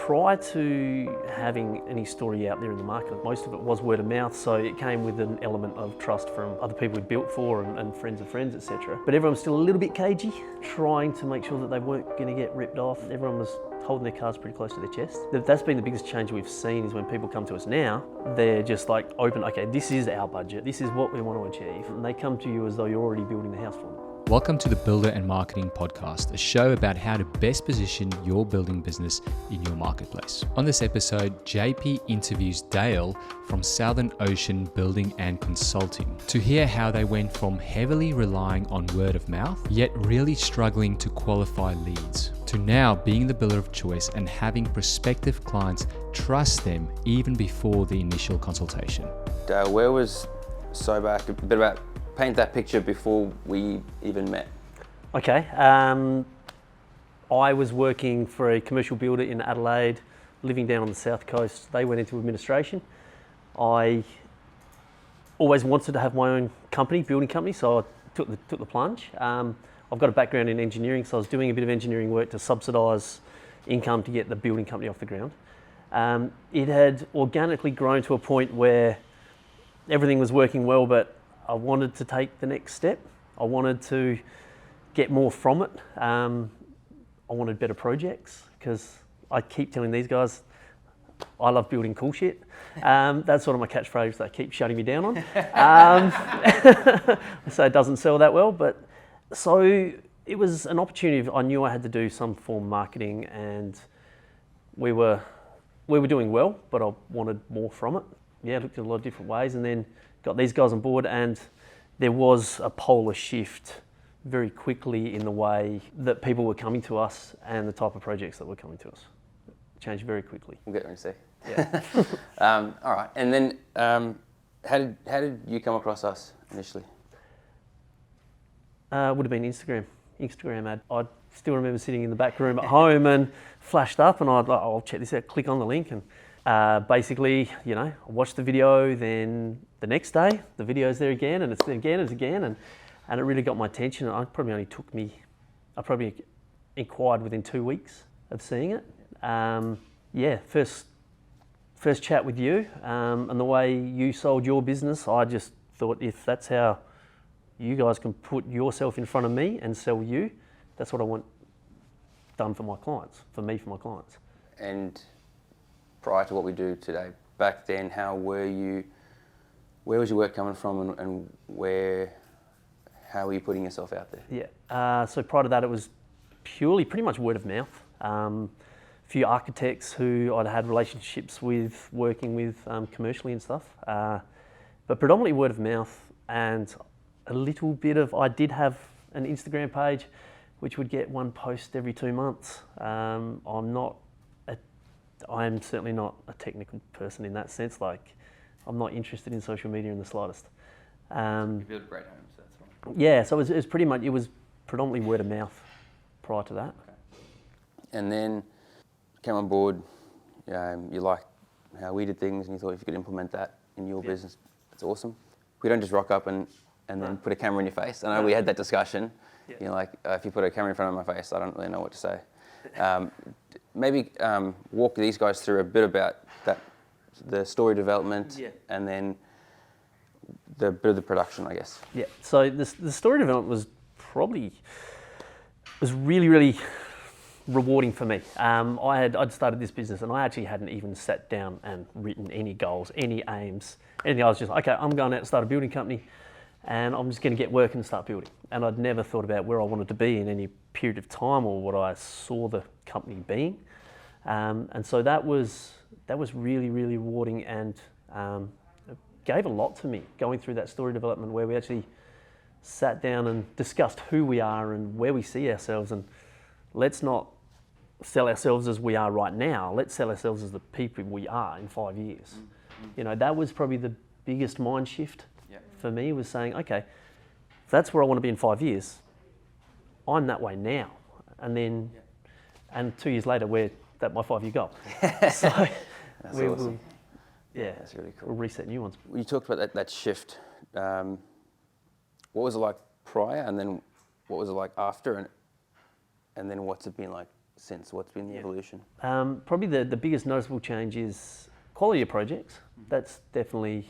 Prior to having any story out there in the market, most of it was word of mouth, so it came with an element of trust from other people we'd built for and friends of friends, etc. But everyone was still a little bit cagey, trying to make sure that they weren't going to get ripped off. Everyone was holding their cards pretty close to their chest. That's been the biggest change we've seen, is when people come to us now, they're just like open, okay, this is our budget, this is what we want to achieve. And they come to you as though you're already building the house for them. Welcome to the Builder and Marketing Podcast, a show about how to best position your building business in your marketplace. On this episode, JP interviews Dale from Southern Ocean Building and Consulting to hear how they went from heavily relying on word of mouth, yet really struggling to qualify leads, to now being the builder of choice and having prospective clients trust them even before the initial consultation. Dale, where was Soback? A bit about paint that picture before we even met. Okay, I was working for a commercial builder in Adelaide, living down on the south coast. They went into administration. I always wanted to have my own company, building company, so I took the plunge. I've got a background in engineering, so I was doing a bit of engineering work to subsidise income to get the building company off the ground. It had organically grown to a point where everything was working well, but I wanted to take the next step. I wanted to get more from it. I wanted better projects, because I keep telling these guys, I love building cool shit. That's sort of my catchphrase they keep shutting me down on. So it doesn't sell that well, but so it was an opportunity. I knew I had to do some form of marketing, and we were doing well, but I wanted more from it. Yeah, looked at a lot of different ways, and then got these guys on board, and there was a polar shift very quickly in the way that people were coming to us and the type of projects that were coming to us. It changed very quickly. We'll get there in a sec. Yeah. All right, and then how did you come across us initially? Would have been Instagram ad. I still remember sitting in the back room at home and flashed up, and I'd like, I'll check this out, click on the link, and basically, I watched the video, then the next day, the video's there again, and it's there again, and it's again, and it really got my attention. I probably inquired within 2 weeks of seeing it. First chat with you, and the way you sold your business, I just thought, if that's how you guys can put yourself in front of me and sell you, that's what I want done for my clients, for my clients. And prior to what we do today, back then, how were you? Where was your work coming from, and how were you putting yourself out there? Yeah. So prior to that, it was purely pretty much word of mouth. A few architects who I'd had relationships with, working with commercially and stuff, but predominantly word of mouth, and a little bit of. I did have an Instagram page, which would get one post every 2 months. I'm certainly not a technical person in that sense. Like, I'm not interested in social media in the slightest. You build great homes, that's right. Yeah, so it was predominantly word of mouth prior to that. Okay. And then came on board. You liked how we did things, and you thought if you could implement that in your business, that's awesome. We don't just rock up and then put a camera in your face. I know we had that discussion. Yeah. If you put a camera in front of my face, I don't really know what to say. Maybe walk these guys through a bit about that, the story development, and then the bit of the production, I guess. Yeah. So the story development was really, really rewarding for me. I'd started this business, and I actually hadn't even sat down and written any goals, any aims, anything. I was just like, okay, I'm going out to start a building company, and I'm just going to get working and start building. And I'd never thought about where I wanted to be in any period of time, or what I saw the company being. And so that was really, really rewarding, and it gave a lot to me, going through that story development, where we actually sat down and discussed who we are and where we see ourselves. And let's not sell ourselves as we are right now. Let's sell ourselves as the people we are in 5 years. Mm-hmm. That was probably the biggest mind shift for me, was saying, okay, if that's where I want to be in 5 years, I'm that way now. And then, and 2 years later, we're at my 5-year goal. So that's awesome. That's really cool. We'll reset new ones. You talked about that shift. What was it like prior, and then what was it like after, and then what's it been like since? What's been the evolution? Probably the biggest noticeable change is quality of projects. That's definitely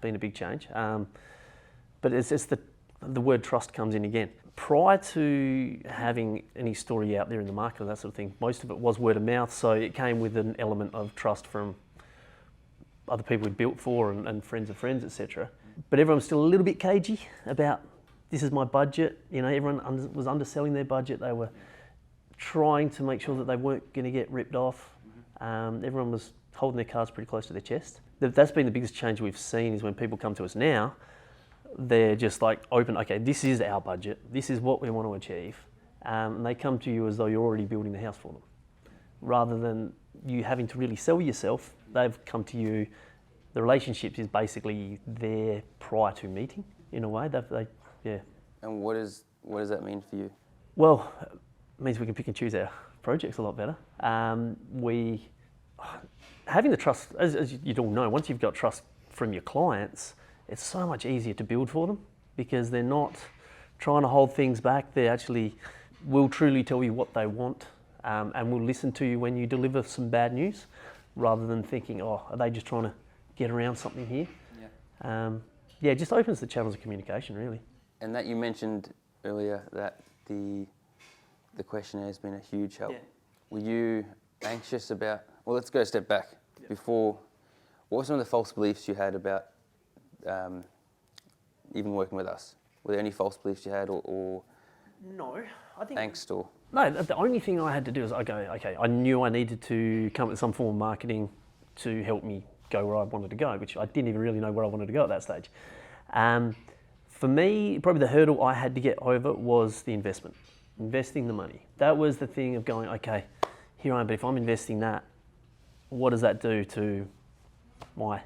been a big change. But it's just the word trust comes in again. Prior to having any story out there in the market and that sort of thing, most of it was word of mouth, so it came with an element of trust from other people we'd built for and friends of friends, etc. But everyone was still a little bit cagey about, this is my budget. You know, everyone was underselling their budget. They were trying to make sure that they weren't going to get ripped off. Everyone was holding their cards pretty close to their chest. That's been the biggest change we've seen, is when people come to us now, they're just like open, okay, this is our budget, this is what we want to achieve. And they come to you as though you're already building the house for them. Rather than you having to really sell yourself, they've come to you. The relationship is basically there prior to meeting, in a way. Yeah. And what does that mean for you? Well, it means we can pick and choose our projects a lot better. Having the trust, as you'd all know, once you've got trust from your clients, it's so much easier to build for them, because they're not trying to hold things back. They actually will truly tell you what they want, and will listen to you when you deliver some bad news, rather than thinking, oh, are they just trying to get around something here? Yeah. It just opens the channels of communication, really. And that you mentioned earlier, that the questionnaire has been a huge help. Yeah. Were you anxious about, well, let's go a step back. Yeah. Before, what were some of the false beliefs you had about even working with us? Were there any false beliefs you had, or No, I think angst, or? No, the only thing I had to do is I knew I needed to come up with some form of marketing to help me go where I wanted to go, which I didn't even really know where I wanted to go at that stage. For me, probably the hurdle I had to get over was the investment, investing the money. That was the thing of going, okay, here I am, but if I'm investing that, what does that do to my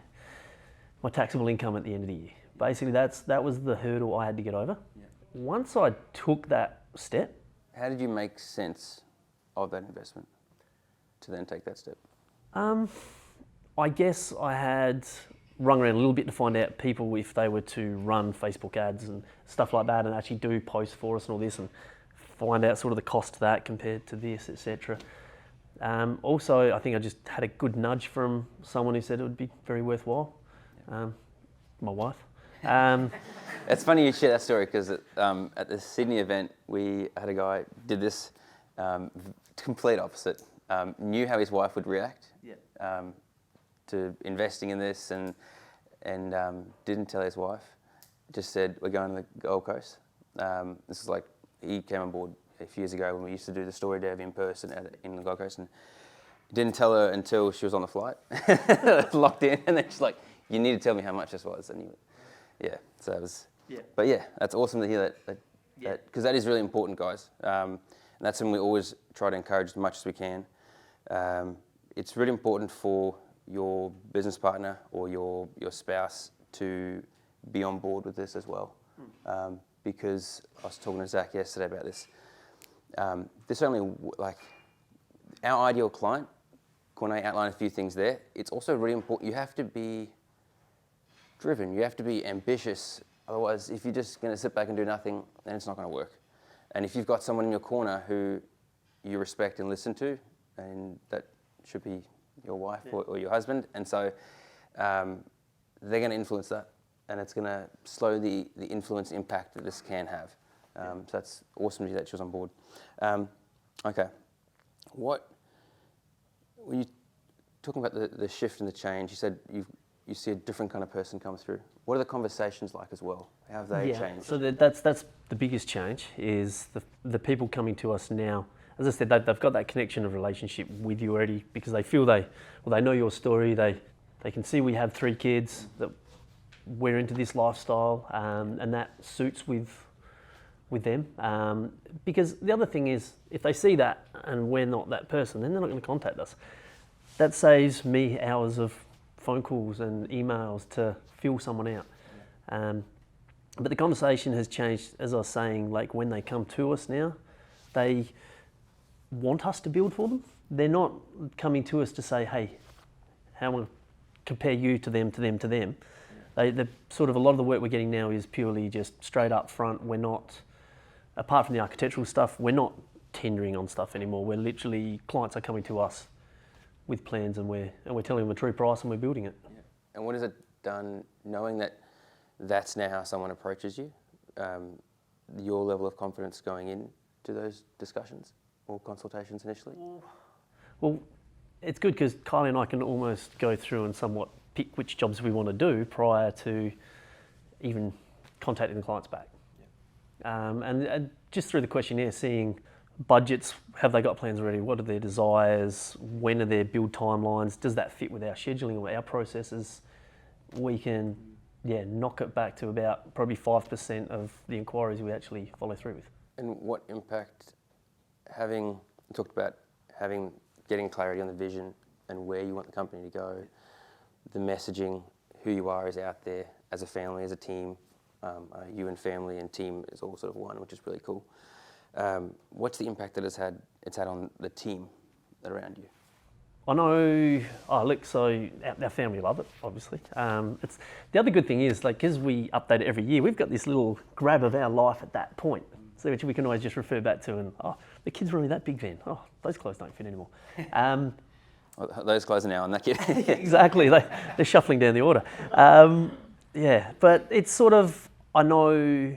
taxable income at the end of the year? Basically, that was the hurdle I had to get over. Yeah. Once I took that step. How did you make sense of that investment to then take that step? I guess I had rung around a little bit to find out people if they were to run Facebook ads and stuff like that, and actually do posts for us and all this, and find out sort of the cost of that compared to this, etc. Also, I think I just had a good nudge from someone who said it would be very worthwhile. My wife. It's funny you share that story, because at the Sydney event, we had a guy did this complete opposite. Knew how his wife would react to investing in this, and didn't tell his wife. Just said, we're going to the Gold Coast. This is like, he came on board a few years ago when we used to do the story dev in person in the Gold Coast, and didn't tell her until she was on the flight, locked in, and then she's like, you need to tell me how much this was. And so it was, but yeah, that's awesome to hear that because that is really important, guys. And that's something we always try to encourage as much as we can. It's really important for your business partner or your spouse to be on board with this as well. Because I was talking to Zach yesterday about this. This only, like, our ideal client, Corne outlined a few things there. It's also really important, you have to be driven, you have to be ambitious. Otherwise, if you're just going to sit back and do nothing, then it's not going to work. And if you've got someone in your corner who you respect and listen to, and that should be your wife or your husband, and so they're going to influence that, and it's going to slow the influence impact that this can have. So that's awesome to hear that she was on board. Okay, when you talking about the shift and the change, you said you see a different kind of person come through. What are the conversations like as well? How have they changed? So that's the biggest change, is the people coming to us now. As I said, they've got that connection of relationship with you already, because they feel they know your story. They can see we have 3 kids, that we're into this lifestyle, and that suits with them. Because the other thing is, if they see that and we're not that person, then they're not going to contact us. That saves me hours of phone calls and emails to fill someone out. But the conversation has changed, as I was saying, like when they come to us now, they want us to build for them. They're not coming to us to say, hey, how am I compare you to them, to them, to them. The sort of a lot of the work we're getting now is purely just straight up front. We're not, apart from the architectural stuff, we're not tendering on stuff anymore. We're literally, clients are coming to us with plans, and we're telling them a true price, and we're building it. Yeah. And what has it done, knowing that that's now how someone approaches you? Your level of confidence going into those discussions or consultations initially? Well, it's good because Kylie and I can almost go through and somewhat pick which jobs we want to do prior to even contacting the clients back. Yeah. And just through the questionnaire, seeing budgets, have they got plans already? What are their desires? When are their build timelines? Does that fit with our scheduling or our processes? We can, knock it back to about probably 5% of the inquiries we actually follow through with. And what impact you talked about getting clarity on the vision and where you want the company to go, the messaging, who you are is out there as a family, as a team. You and family and team is all sort of one, which is really cool. What's the impact that it's had on the team around you? I know, so our family love it, obviously. It's the other good thing is, because we update it every year, we've got this little grab of our life at that point, so which we can always just refer back to, and the kids were only that big then. Oh, those clothes don't fit anymore. Well, those clothes are now on that kid. Exactly, they're shuffling down the order. But it's sort of, I know,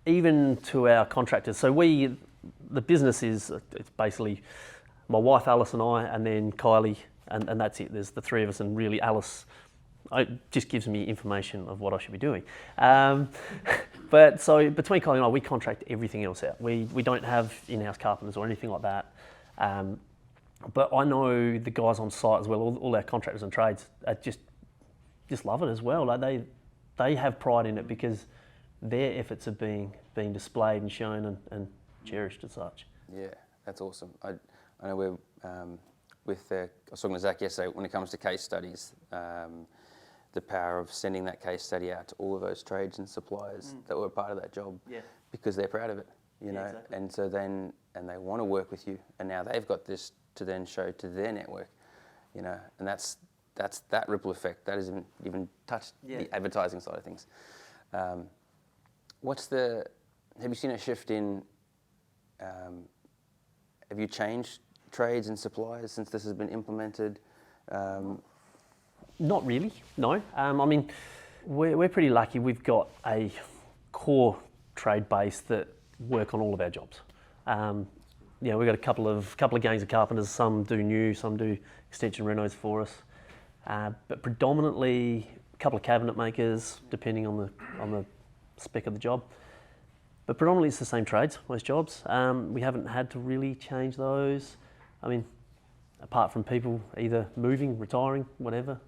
even to our contractors. So the business it's basically my wife Alice and I, and then Kylie, and that's it. There's the three of us, and really Alice just gives me information of what I should be doing. But so between Kylie and I, we contract everything else out. We don't have in-house carpenters or anything like that. But I know the guys on site as well, all our contractors and trades, just love it as well. They have pride in it because their efforts are being displayed and shown and cherished as such. Yeah, that's awesome. I know we're I was talking to Zach yesterday, when it comes to case studies, the power of sending that case study out to all of those trades and suppliers that were part of that job, because they're proud of it, you know. Exactly. And so then they want to work with you, and now they've got this to then show to their network, you know, and that's that ripple effect. That isn't even touched the advertising side of things. Have you seen a shift in, have you changed trades and suppliers since this has been implemented? Not really, no. I mean, we're pretty lucky. We've got a core trade base that work on all of our jobs. We've got a couple of gangs of carpenters. Some do new, some do extension renos for us. But predominantly a couple of cabinet makers, depending on the spec of the job. But predominantly it's the same trades, most jobs. We haven't had to really change those. I mean, apart from people either moving, retiring, whatever.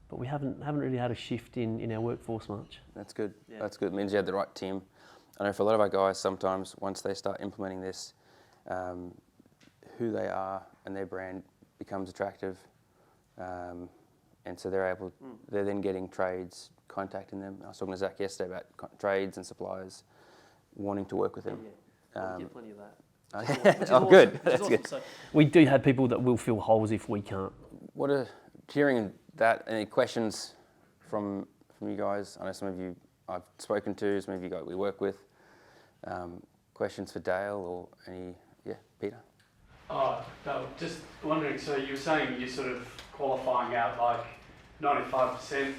But we haven't really had a shift in our workforce much. That's good. Yeah. That's good. It means you have the right team. I know for a lot of our guys, sometimes once they start implementing this, who they are and their brand becomes attractive. And so they're then getting trades contacting them. I was talking to Zach yesterday about trades and suppliers wanting to work with them. Yeah. We get plenty of that. Awesome. Good. That's awesome. good. So we do have people that will fill holes if we can't. Hearing that, any questions from you guys? I know some of you I've spoken to, some of you guys we work with. Questions for Dale or Peter? Oh, no, just wondering, so you were saying you're sort of qualifying out like 95%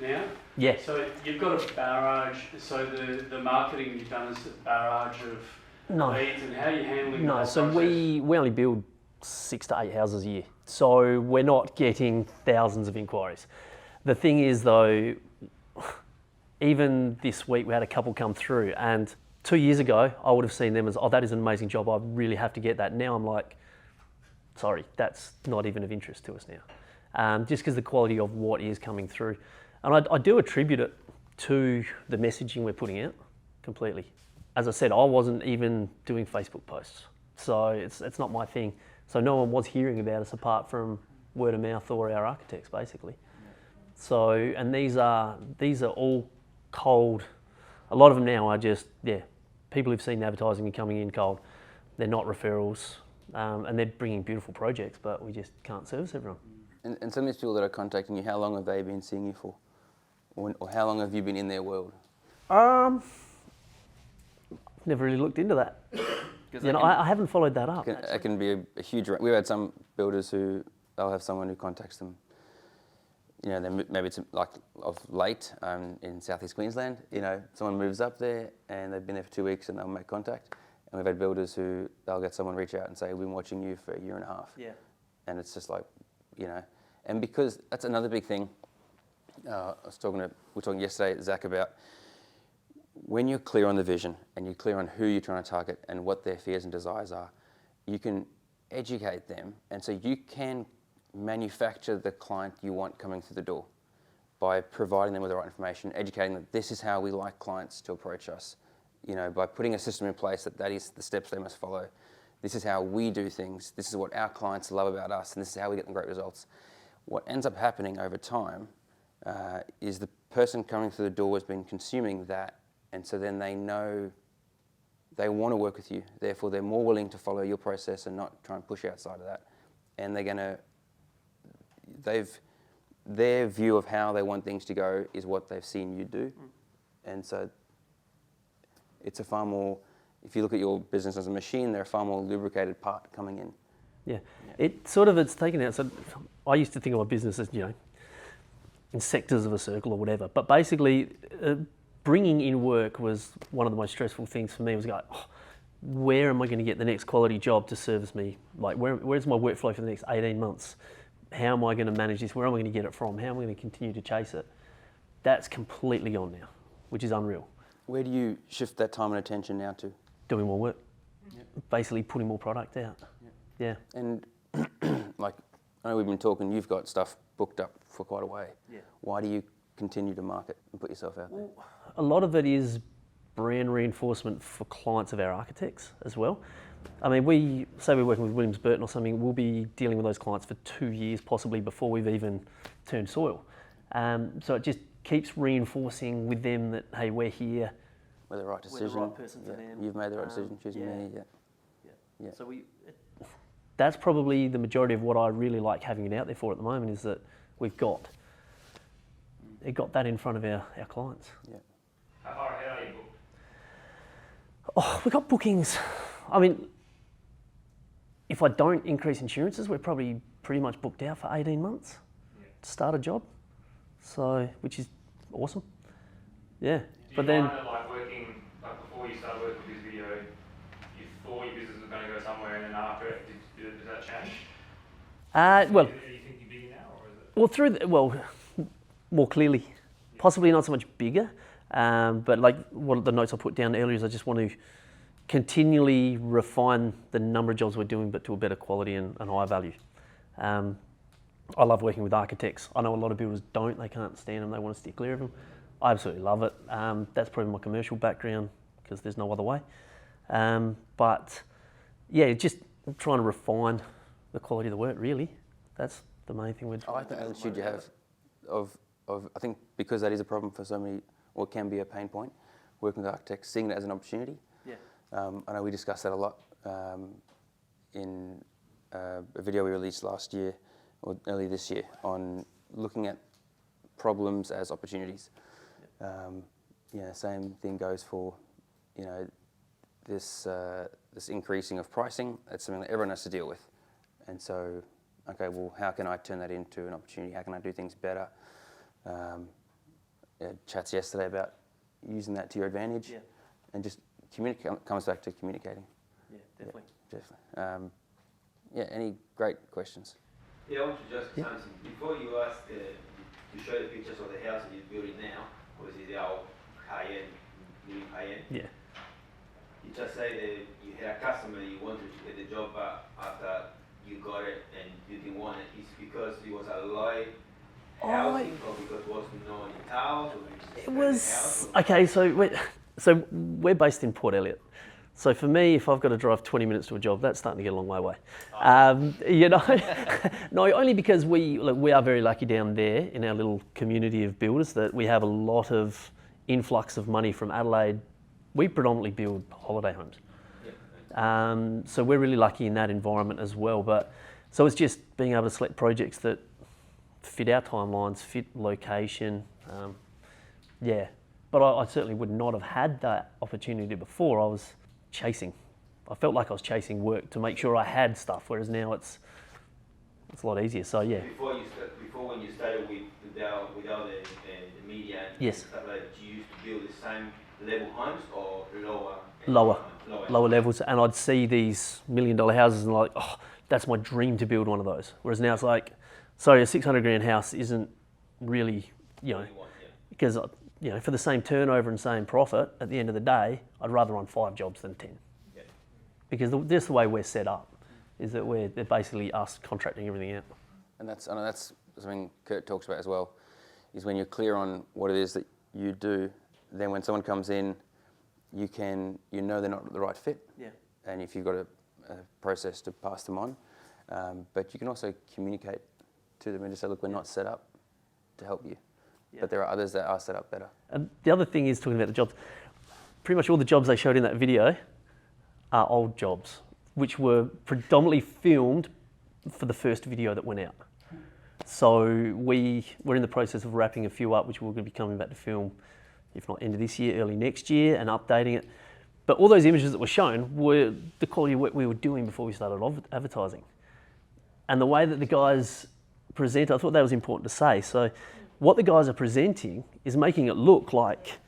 now? Yeah. So you've got a barrage, so the marketing you've done is a barrage of leads, and how are you handling that? No, so we only build 6 to 8 houses a year. So we're not getting thousands of inquiries. The thing is though, even this week we had a couple come through, and 2 years ago I would have seen them as, oh, that is an amazing job, I really have to get that. Now I'm like, sorry, that's not even of interest to us now. Just because the quality of what is coming through. And I do attribute it to the messaging we're putting out completely. As I said, I wasn't even doing Facebook posts. So it's not my thing. So no one was hearing about us apart from word of mouth or our architects, basically. So, and these are all cold. A lot of them now are just, people who've seen the advertising and coming in cold. They're not referrals, and they're bringing beautiful projects, but we just can't service everyone. And some of these people that are contacting you, how long have they been seeing you for? Or how long have you been in their world? never really looked into that. I haven't followed that up. It can be a huge. We've had some builders who they'll have someone who contacts them. Maybe it's like of late in southeast Queensland. Someone moves up there and they've been there for 2 weeks and they'll make contact. And we've had builders who they'll get someone reach out and say, "We've been watching you for a year and a half." Yeah. And it's just like, and because that's another big thing. We were talking yesterday, Zach, about when you're clear on the vision and you're clear on who you're trying to target and what their fears and desires are, you can educate them, and so you can manufacture the client you want coming through the door by providing them with the right information, educating them. This is how we like clients to approach us. By putting a system in place that is the steps they must follow. This is how we do things. This is what our clients love about us, and this is how we get them great results. What ends up happening over time is the person coming through the door has been consuming that, and so then they know they want to work with you. Therefore, they're more willing to follow your process and not try and push outside of that. And their view of how they want things to go is what they've seen you do. And so it's a far more, if you look at your business as a machine, they're a far more lubricated part coming in. Yeah. It's taken out. So I used to think of my business as, in sectors of a circle or whatever. But basically, bringing in work was one of the most stressful things for me. It was like, where am I going to get the next quality job to service me? Like, where's my workflow for the next 18 months? How am I going to manage this? Where am I going to get it from? How am I going to continue to chase it? That's completely gone now, which is unreal. Where do you shift that time and attention now to? Doing more work. Yep. Basically putting more product out. Yep. Yeah. And I know we've been talking, you've got stuff booked up for quite a way. Yeah. Why do you continue to market and put yourself out there? Well, a lot of it is brand reinforcement for clients of our architects as well. I mean, we're working with Williams Burton or something, we'll be dealing with those clients for 2 years possibly before we've even turned soil. So it just keeps reinforcing with them that, hey, we're here. We're the right decision. We're the right person for them. You've made the right decision choosing me. Yeah. So that's probably the majority of what I really like having it out there for at the moment, is that we've got that in front of our clients. Yeah. How far ahead are you booked? Oh, we've got bookings. I mean, if I don't increase insurances, we're probably pretty much booked out for 18 months to start a job. So, which is awesome. Yeah. Do you find that before you started working with this video, you thought your business was going to go somewhere, and then after it, does that change? Well, do you think you're bigger now, or is it? More clearly, possibly not so much bigger, but like what the notes I put down earlier is I just want to continually refine the number of jobs we're doing, but to a better quality and higher value. I love working with architects. I know a lot of builders don't, they can't stand them, they want to steer clear of them. I absolutely love it. That's probably my commercial background, because there's no other way. But yeah, just trying to refine the quality of the work, really. That's the main thing we're doing. I like the attitude you have of I think because that is a problem for so many, or can be a pain point, working with architects, seeing it as an opportunity. Yeah. I know we discussed that a lot in a video we released last year, or early this year, on looking at problems as opportunities. Same thing goes for, this increasing of pricing. That's something that everyone has to deal with. And so, okay, well, how can I turn that into an opportunity? How can I do things better? Chats yesterday about using that to your advantage, and just comes back to communicating. Yeah, definitely. Definitely. Any great questions? Yeah, I want to just something. Before you ask to show the pictures of the house that you're building now, obviously they are high-end, really high-end. Yeah. You just say that you had a customer, you wanted to get the job, but after you got it and you didn't want it, it's because it was a low housing, or because it wasn't no one in house, or it was okay. So we're based in Port Elliot. So for me, if I've got to drive 20 minutes to a job, that's starting to get a long way away. No, only because we are very lucky down there in our little community of builders that we have a lot of influx of money from Adelaide. We predominantly build holiday homes. So we're really lucky in that environment as well. But so it's just being able to select projects that fit our timelines, fit location. but I certainly would not have had that opportunity before. I was chasing. I felt like I was chasing work to make sure I had stuff, whereas now it's a lot easier. So yeah. Before when you started without the media and Yes. stuff like that, you used to build the same level homes or Lower levels, and I'd see these $1 million houses and like, oh, that's my dream to build one of those. Whereas now it's like, sorry, a 600 grand house isn't really, because for the same turnover and same profit, at the end of the day, I'd rather run 5 jobs than 10. Yeah. Because just the way we're set up is that they're basically us contracting everything out. And that's something Kurt talks about as well, is when you're clear on what it is that you do, then when someone comes in, you know they're not the right fit. Yeah. And if you've got a process to pass them on, but you can also communicate to them and just say, look, we're not set up to help you. Yeah. But there are others that are set up better. And the other thing is, talking about the jobs, pretty much all the jobs they showed in that video are old jobs, which were predominantly filmed for the first video that went out. So we're in the process of wrapping a few up, which we're going to be coming back to film, if not end of this year, early next year, and updating it. But all those images that were shown were the quality of work we were doing before we started advertising. And the way that the guys present, I thought that was important to say. So what the guys are presenting is making it look like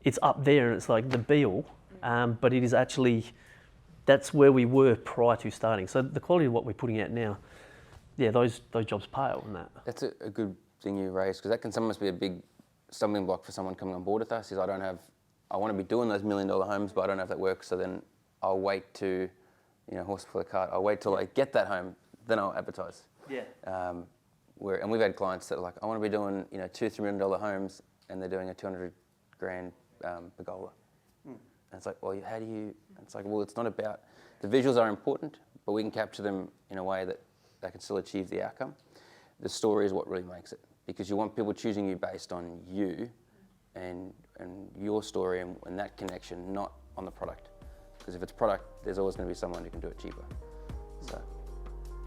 it's up there and it's like the be-all, but it is actually, that's where we were prior to starting. So the quality of what we're putting out now, yeah, those jobs pale on that. That's a good thing you raised, because that can sometimes be a big stumbling block for someone coming on board with us, is I want to be doing those $1 million homes, but I don't have that work, so then I'll wait to, horse before the cart, I'll wait till I get that home, then I'll advertise. Yeah. And we've had clients that are like, I want to be doing, $2-3 million homes, and they're doing a 200 grand pergola. And it's like, well, how do you, it's like, well, it's not about, the visuals are important, but we can capture them in a way that they can still achieve the outcome. The story is what really makes it, because you want people choosing you based on you and your story and that connection, not on the product. Because if it's product, there's always going to be someone who can do it cheaper. So,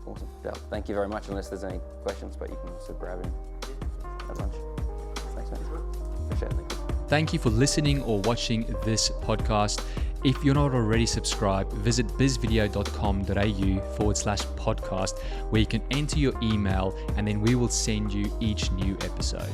awesome. Dale, thank you very much, unless there's any questions, but you can also grab him at lunch. Thanks, man. Appreciate it. Thank you for listening or watching this podcast. If you're not already subscribed, visit bizvideo.com.au/podcast, where you can enter your email and then we will send you each new episode.